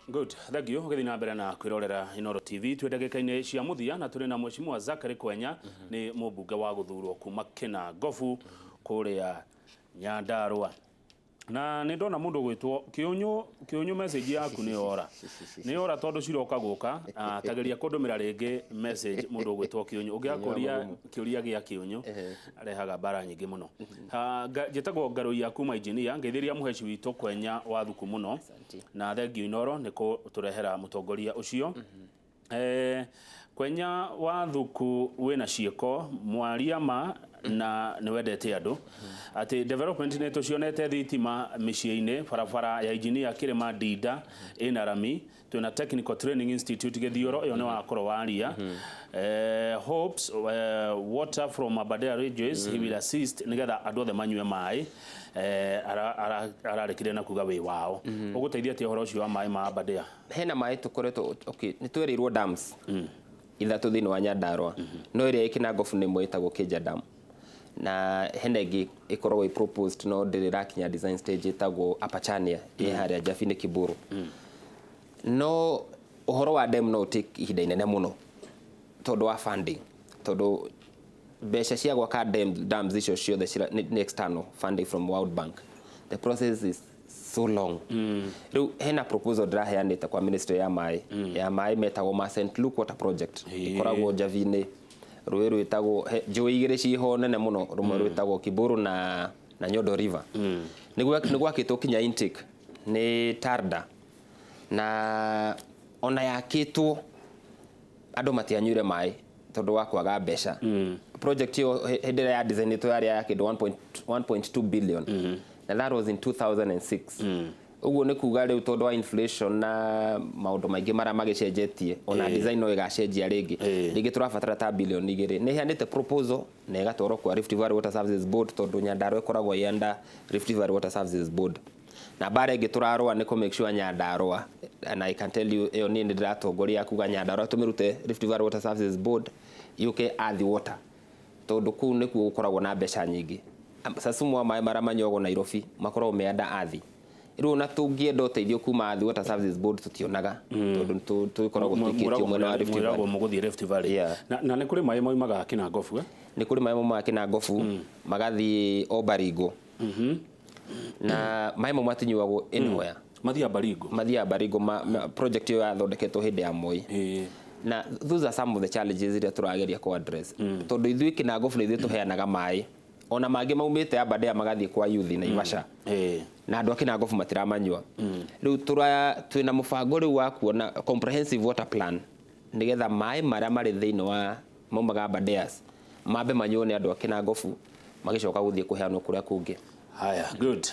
Good, thank you. Githina mbere na kwirorera iNooro TV twendagika-ini cia muthia na turi na Mheshimiwa Zachary Kwenya ni mumbunge wa guthurwo kuma Kinangop kuria Nyandarua. Na ni ndona mundu gwitwo Kiunyu message yaku ni ora. Ni ora tondu ciroka guka tageria kundumira ringi message mundu gwitwo Kiunyu ungiakuria kiuria gia Kiunyu arehaga bara nyingi muno. Njitagwo ngaro yaku ma engineer ngeithiria muheci witu Kwenya wa thuku muno na thengi iNooro niko turehera mutongoria ucio. Kwenya wa thuku wina cieko mwaria ma na niwendete andu ati development neto cionete thitima micii-ini barabara ya engineer Kirima Dinda ina rami twina technical training institute Githioro iyo ni wakoro waria hopes water from Aberdare Ridges he will assist nigetha andu othe manyue mai ararekire na kuga wi wao uguteithia ati horo ucio wa mai ma Aberdare hena mai tukoretwo okay ni twerirwo dams ithatu thini wa Nyandarua no iria Kinangop ni mwitagwo Kija Dam na henegi ikoragwo i proposed no ndirakinya design stage itagwo Apachania haria Jafine Kiburu no uhoro wa dam no take ihinda inene muno tondu wa funding tondu besha cia gwaka dams icio ciothe ni external funding from World Bank. The process is so long. Riu hena proposal ndiraheanite kwa ministry ya mai metagwo ma St. Luke Water Project ikoragwo Javine rũĩ rwĩtagwo njũĩ igĩrĩ ciho nene mũno rũmwe rwĩtagwo Kiburu na Nyondo River nĩ gwakĩtwo kinya intake nĩ Tarda na ona yakĩtwo andũ matianyuire maĩ tondũ wa kwaga mbeca. Project hiyo hĩndĩ ĩrĩa ya design ĩtwo yarĩ yakĩndwo 1.2 billion na that was in 2006. Uguo ni kuga riu tondu wa inflation na maundu maingi mara magicenjetie ona design no igacenjia ringi turabatara ta billion 2 ni handite proposal na igatwarwo kwa Rift Valley Water Services Board tondu Nyandarua ikoragwo yenda Rift Valley Water Services Board na bara ingi turarwa ni ku make sure Nyandarua and I can tell you yo ni ndiratongoria kuga Nyandarua tumirute Rift Valley Water Services Board UK athi water tondu ku ni ku ukoragwo na mbeca nyingi sasumwa mai mara manyogo Nairobi makoragwo meanda athi riu na tungienda uteithio kuma athi Water Services Board tutionaga tondu tukoragwo twikitio mwena wa Rift Valley muguthie Rift Valley na ni kuri mai moimaga Kinangop ni kuri mai moimaga Kinangop magathie Obaringo na mai mo matinyuagwo anywhere mathia Baringo project yo yathondeketwo hindi ya Moi na those are some of the challenges iria turageria ku address tondu ithui Kinangop ni ithui tuheanaga mai ona mangi maumite Aberdare magathie kwa youth na Ivasha na andu a Kinangop matiramanyua riu twina mubango riu wa kuona comprehensive water plan nigetha mai maria mari thiini wa maumaga Aberdare mambe manyuo ni andu a Kinangop magicoka guthie kuheanwo kuria kungi. Haya, good.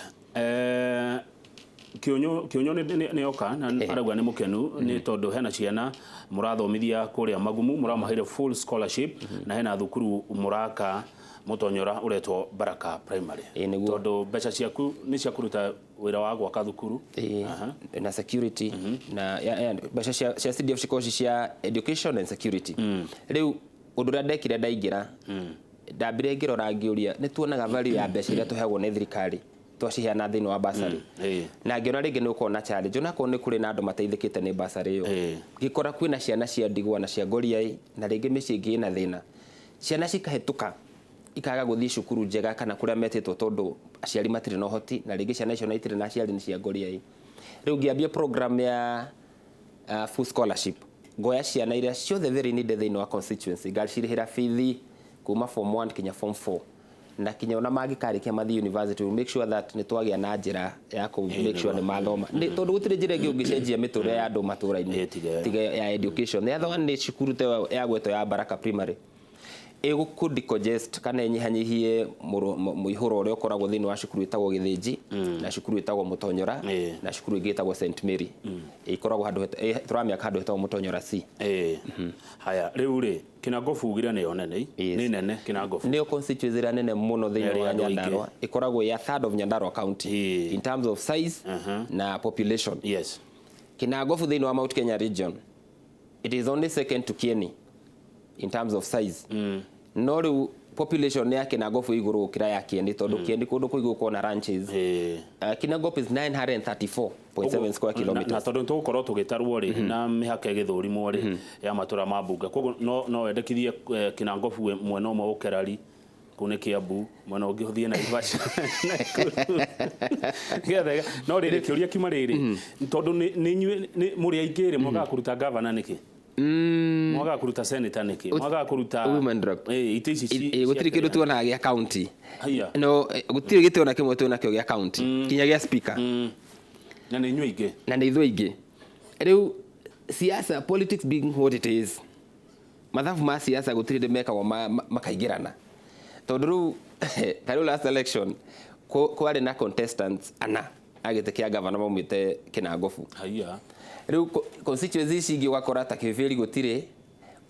Kiunyu ni oka na arauga ni mukenu ni tondu hena ciana murathomithia kuria Magumu muramahire full scholarship na hena thukuru muraka mutonyora uretwo Baraka Primary tondu mbeca ciaku ni cia kuruta wira wa gwaka thukuru na security na mbeca cia CDF cikoci cia education and security riu undu ria ndekire ndaingira ndambire ngirora ngiuria ni tuonaga value ya mbeca iria tuheagwo ni thirikari twaciheana thini wa basari na ngiona ringi ni ukona challenge ona ko ni kuri na andu mateithikite ni basari yo ngikora kwina ciana cia ndigwa na cia ngoriai na ringi micii ngi na thina ciana cikahetuka ikaga guthii cukuru njega kana kuria metitwo tondu aciari matire no hoti na ringi ciana icio na itire na aciari ni cia ngoriai riu ngiambia program ya full scholarship ngoya ciana iria ciothe very needed thini wa constituency ngacirihira fithi kuma form 1 kinya form 4 na kinya ona magikarikia mathi university to make sure that ni twagia na njira ya ku make sure ni mathoma ni tondu gutire njira ingi ungicenjia miture ya andu matura-ini tiga ya education the other one ni cukuru te ya gweto ya Baraka Primary ego could decongest kana nyihanyihie muihuro uri ukoragwo thini wa cukuru itagwo Githinji na cukuru itagwo Mutonyora na cukuru ingi itagwo St Mary ikoragwo handu turamia handu itagwo Mutonyora C haya riu ri Kinangop ugira ni onene ni nene Kinangop ni constituency ira nene muno thini wa Nyandarua ikoragwo ya third of Nyandarua county in terms of size na population. Yes, Kinangop thini wa Mount Kenya region it is only second to Kieni in terms of size no riu population ya Kinangop iguru kira ya Kiendi tondu Kiendi kundu kuiguko na ranches. Kinangop is 934.7 square kilometers. Na tondu tugukorwo tugitarwo ri na mihaka igithurimo ri ya matura ma mbunge koguo no wendekithie Kinangop mwena umwe ukerari kune Kiambu mwena ungi uthie na Ivasha no riri kiuria kiuma riri tondu ni muri aingire mwaga kuruta governor niki mwaga kuruta senator niki mwaga kuruta women rep itici gutiri kindu tuona gia county no gutiri gituona kimwe tuona kio gia county kinya gia speaker na ni nywe ingi na ni ithwe ingi riu siasa politics being what it is mathabu ma siasa gutiri ndimekagwo makaingirana tondu riu tariu last election kwari na contestants ana agite kia governor maumite Kinangop riu constituency cingi ugakora ta Kiviri gutire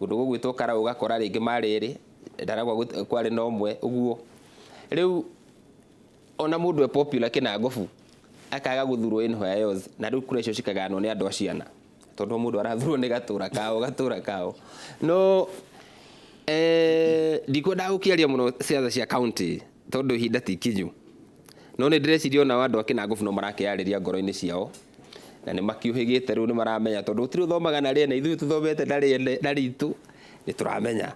gundu gugwitwo Kara ugakora ringi mariri ndaragwa kwari no mwe uguo riu ona mundu e popular Kinangop akaga guthurwo in hoyos na riu kura icio cikaganwo ni andu aciana tondu mundu arathurwo ni gatura kao no ndikwenda gukiaria muno ciatha cia county tondu hinda ti kinyu no ni ndireciria ona andu a Kinangop no marakiariria ngoro-ini ciao na ni makiuhigite riu ni maramenya tondu utiri uthomaga na ria na ithui tuthomete na ritu ni turamenya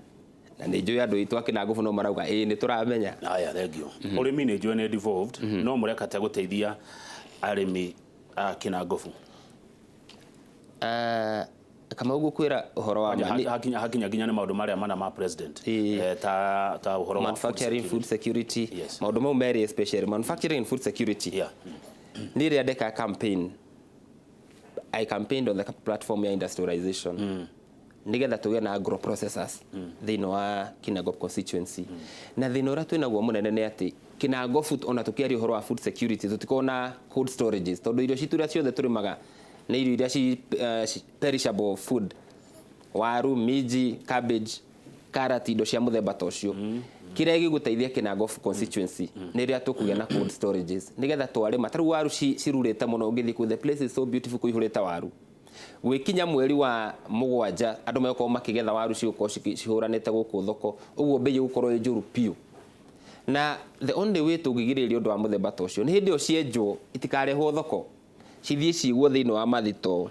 na ni njui andu itu a Kinangop no marauga ni turamenya aya thengio urimi ni njui ni devolved no mureka ta guteithia arimi a Kinangop kama ugu kwira uhoro wa hakinya ginya ni maundu maria mana ma president ta uhoro wa manufacturing food security maundu mau meri especially manufacturing and food security ni ria deka campaign I campaigned on the platform ya industrialization nigetha tuge na agro processors thino wa Kinangop constituency na thino ra twina guo munene ni ati Kinangop ona tukiari uhoro wa food security tutikona cold storages tondu irio citura ciothe turimaga ni irio iria ci perishable food waru miji cabbage carrot indo cia muthemba tocio kire giguteithia Kinangop constituency ni ria tukugia na cold storages nigetha tware mataru waru cirurite muno ngithi ku the place is so beautiful kuihurita waru gwikinya mweri wa mugwanja andu meko makigetha waru ciuko cihuranite guku thoko uguo bei gukorwo njuru piu na the only way tugigiriria undu wa muthemba tocio ni hindi o cienjwo itikarehwo thoko cithie ciguo thino wa mathito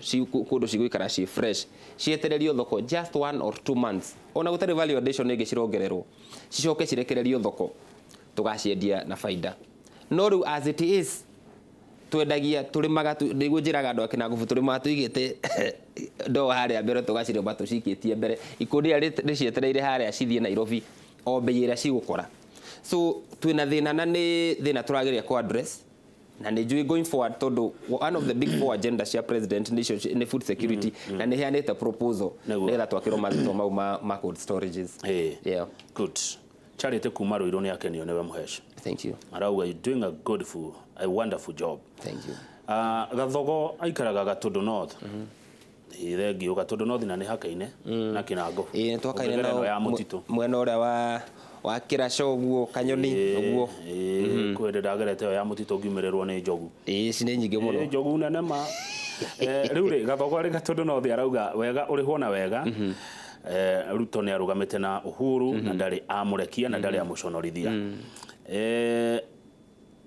kundu ciguikara ci fresh cietererio thoko just 1 or 2 months ona gutari value addition ingi cirongererwo cicoke cirekererio thoko tugaciendia na faida no riu as it is twendagia turimaga niguo njiraga andu a Kinangop turimaga tuigite ndo haria mbere tugacirema tucikitie mbere ikundi ari cietereire haria cithie Nairobi o bei ira cigukora so twina thina na ni thina turageria ku address na ni njui going forward tondu one of the big four agenda cia president ni food security na ni heanite proposal nigetha twakirwo mathito mau ma cold storages good Charity kuma Ruiru ni akenio newe muhesh thank you arauga you doing a wonderful job thank you gathogo aikaraga Gatundu North thengio Gatundu North na ni hakaine na Kinangop ni twakaine na mwena uria wa Kiraco guo Kanyoni guo kwende ndagerete ya mutito ngimererwo ni njogu cine nyingi muno njogu nene ma riu ri gathogo ri Gatundu North arauga wega uri hona wega Ruto ni arugamite na Uhuru na ndari amurekia na ndari amuconorithia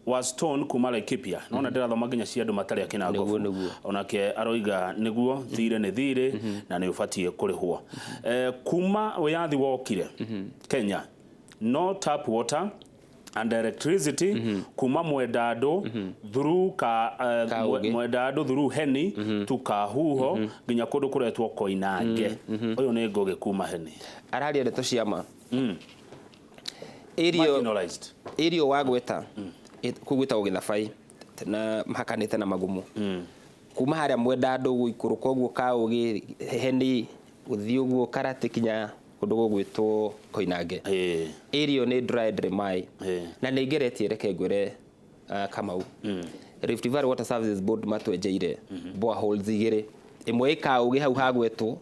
was Stone kuma Laikipia nona ndirathoma nginya cia andu matari a Kinangop onake aroiga niguo thire ni thire na ni ubatie kurihwo kuma wiyathi wokire Kenya no tap water and electricity kuma Mwendando through Mwendando through Heni tukahuho nginya kundu kuretwo Koinange uyu ni ngoge kuma Heni araria ndeto ciama area wagweta kugwita ugithabai na mahakanite na magumu kuma haria Mwendando guikuruka uguo Kaugi Heni guthii uguo Karate kinya kundu gugwitwo Koinange area ni dried mai na ni ngeretie reke ngwire Kamau Rift Valley Water Services Board matwenjeire boreholes igire imwe Kaugi hau hagwetwo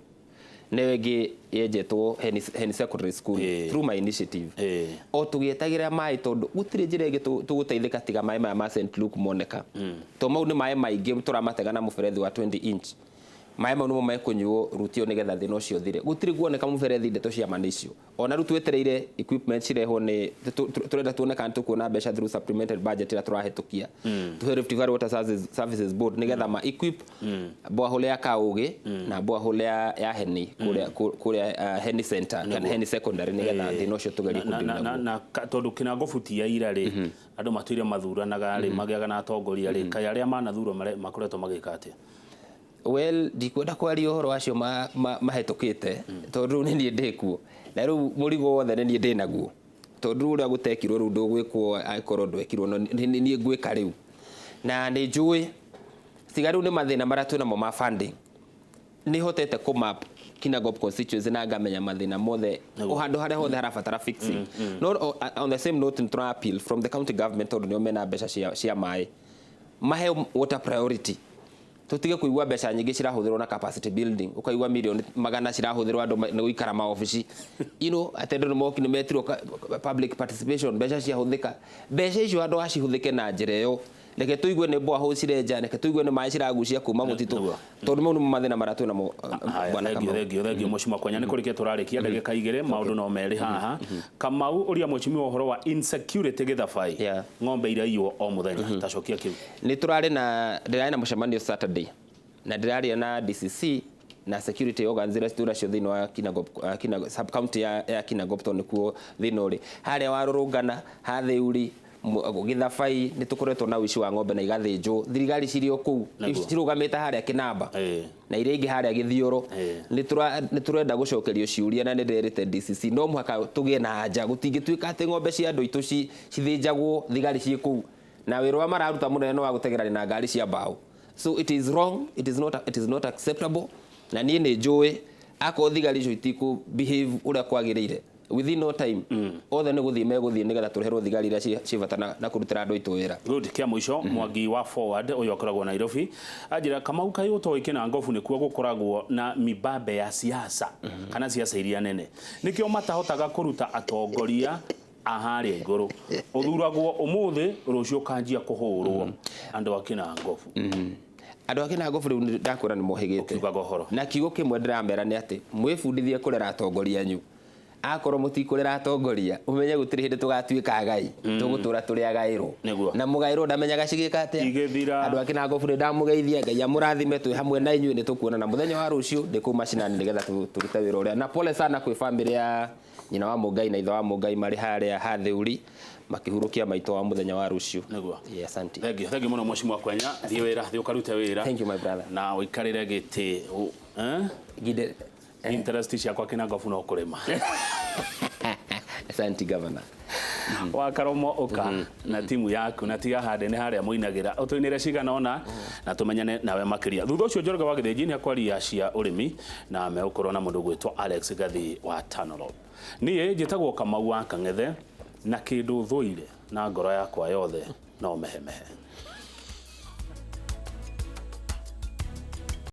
newegi yejetwo Heni Secondary School through my initiative o tugietagira mai tondu gutire njira ingi tuguteithika tiga mai ma St Luke moneka to mau ni mai maingi turamatega na muberethi wa 20 inch maĩ mau nĩmo mekũnyuo rutio nĩgetha thĩna ũcio thire. Gũtirĩ guoneka mũberethi ndeto cia manicio. Ona rĩu twetereire equipment cirehwo nĩ tũrenda tuone kana tũkuona mbeca through supplemented budget ĩrĩa tũrahĩtũkia tũhe Rift Valley Water Services Board nĩgetha ma equip borehole ya Kaũgĩ na borehole ya Heni kũrĩa Heni Center kana Heni Secondary nĩgetha thĩna ũcio tũgerie kũndina. Na tondũ Kinangop ti ya ira rĩ andũ matuire mathuranaga rĩ magĩaga na atongoria rĩ kai arĩa manathurwo makoretwo magĩka atĩa? Well, ndikwenda kwaria ũhoro acio mahĩtũkĩte tondũ nĩ niĩ ndĩkuo na rĩu mũrigo wothe nĩ niĩ ndĩnaguo tondũ ũrĩa gũtekirwo rĩu ndũgwĩkwo angĩkorwo ndwekirwo niĩ ngwĩka rĩu na nĩ njũĩ tiga rĩu nĩ mathĩna marĩa twĩnamo ma funding nĩ hotete kũmap Kinangop constituency na ngamenya mathĩna mothe handũ harĩa hothe harabatara fixing. No on the same note nĩ appeal from the county government tondũ nĩo mena mbeca cia maĩ mahe water priority. Tutige kuigua mbeca nyingĩ cirahũthĩrwo na capacity building ukaigua milioni magana cirahũthĩrwo andũ nĩ gũikara maobici atendwo nĩ moki nĩ metirwo public participation mbeca ciahũthĩka mbeca icio andũ acihũthĩke na njĩra ĩyo reke tuigue nĩ borehole cirenja reke tuigue nĩ maĩ ciragucia kuma mũtitũ tondũ mau nĩ mathĩna marĩa twĩnamo bwana Kamau. Thengio Mheshimiwa Kwenya nĩ kũrĩkia tũrarĩkia ndagĩka igĩrĩ maũndũ no merĩ haha. Kamau ũria Mheshimiwa ũhoro wa insecurity Gĩthabai ng'ombe iria iywo o mũthenya tacokia kĩu. Nĩ tũrarĩ na mũcemanio Saturday na ndĩraria na DCC na security organs iria citũracio thĩinĩ wa Kinangop sub county ya Kinangop tondũ nĩkuo thĩna ũrĩ harĩa warũrũngana hathĩuri Gĩthabai nĩ tũkoretwo na ũici wa ng'ombe na igathĩnjwo thirikari cirĩ o kũu cirũgamĩte harĩa Kinamba na iria ingĩ harĩa Gĩthiũrũ nĩ tũrenda gũcokerio ciũria na nĩ ndĩrĩte DCC no mũhaka tũgĩe na anja gũtingĩtuĩka atĩ ng'ombe cia andũ aitũ cithĩnjagwo thigari ciĩ kũu na wĩra wa mararuta mũnene wa gũtegerania na ngari cia mbaũ. So it is wrong, it is not acceptable na niĩ nĩ njũĩ akorwo thigari icio itikũ behave ũrĩa kwagĩrĩire within no time othe nĩ gũthiĩ nĩgetha tũreherwo thigari iria cibata na kũrutĩra andũ aitũ wĩra. Good, kĩa mũico Mwangi wa forward ũyũ akoragwo Nairobi anjĩra Kamau kaĩ ũtoĩ Kinangop nĩkuo gũkoragwo na mibambe ya siasa kana siasa iria nene nĩkĩo matahotaga kũruta atongoria aharĩa igũrũ ũthuragwo ũmũthĩ rũciũ kanjia kũhũrwo andũ a Kinangop. Andũ a Kinangop rĩu ndakwĩra nĩ mohĩgĩte na kiugo kĩmwe ndĩramera nĩ atĩ mwĩbundithie kũrera atongoria anyu akorwo mũtikũrera atongoria umenye gũtirĩ hĩndĩ tũgatuĩka agai tũgũtũra tũrĩ agaĩrwo na mũgaĩrwo ndamenyaga cigĩka atĩa. Andũ a Kinangop nĩ ndamũgeithia Ngai amũrathime twĩ hamwe na inyuĩ nĩ tũkuonana mũthenya wa rũciũ ndĩ kũu macinani nĩgetha tũrute wĩra ũrĩa na pole sana kwĩ family ya nyina wa Mũngai na ithe wa Mũngai marĩ harĩa hathĩuri makĩhurũkia maitũ wa mũthenya wa rũciũ. Yes, auntie. Thank mũno Mheshimiwa Kwenya thiĩ wĩra thiĩ ũkarute wĩra. Thank you my brother. Na ũikarĩre gĩtĩ gide interest ciakwa Kinangop no kũrĩma. Asante governor. Wa Karomo oka na timu yaku na tiga hande nĩ harĩa mũinagĩra ũtũinĩre cigana ona na tũmenyane nawe makĩria. Thutha ũcio Njoroge wa Gĩthĩnji nĩ akwaria cia ũrĩmi na megũkorwo na mũndũ gwĩtwo Alex Gathi wa Tanoro. Niĩ njĩtagwo Kamau wa Kang'ethe na kĩndũ thũire na ngoro yakwa yothe no mehemehe.